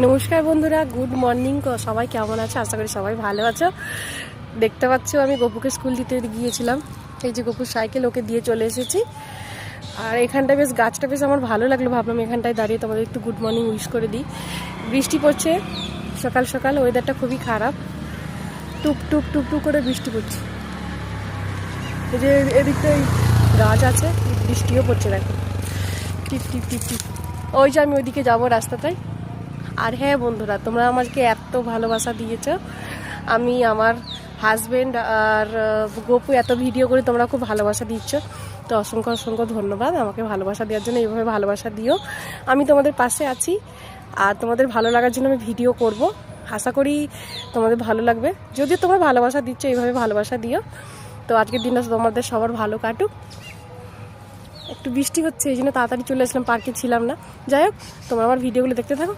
নমস্কার বন্ধুরা, good morning. সবাই কেমন আছে? আশা করি সবাই ভালো আছো। দেখতে পাচ্ছ আমি গপুকে স্কুল দিতে গিয়েছিলাম। এই যে গপুর সাইকেল, ওকে দিয়ে চলে এসেছি। আর এখানটা বেশ, গাছটা বেশ আমার ভালো লাগলো, ভাবলাম এখানটায় দাঁড়িয়ে তোমাদের একটু গুড মর্নিং উইশ করে দিই। বৃষ্টি পড়ছে সকাল সকাল, ওয়েদারটা খুবই খারাপ, টুপ টুপ টুপ টুপ করে বৃষ্টি পড়ছে। এই যে এদিকটাই গাছ আছে, বৃষ্টিও পড়ছে, দেখো টিপ টিপ টিপ টিপ। ওই যে আমি ওইদিকে যাবো রাস্তাটায়। আর হ্যাঁ বন্ধুরা, তোমরা আমাকে এত ভালোবাসা দিয়েছ, আমি আমার হাজব্যান্ড আর গপু এত ভিডিও করে তোমরা খুব ভালোবাসা দিচ্ছ, তো অসংখ্য অসংখ্য ধন্যবাদ আমাকে ভালোবাসা দেওয়ার জন্য। এইভাবে ভালোবাসা দিও, আমি তোমাদের পাশে আছি। আর তোমাদের ভালো লাগার জন্য আমি ভিডিও করব, আশা করি তোমাদের ভালো লাগবে। যদি তোমরা ভালোবাসা দিচ্ছ, এইভাবে ভালোবাসা দিও। তো আজকের দিনটা তোমাদের সবার ভালো কাটুক। একটু বৃষ্টি হচ্ছে, এই জন্য তাড়াতাড়ি চলে আসলাম, পার্কে ছিলাম না। যাই হোক, তোমরা আমার ভিডিওগুলো দেখতে থাকো।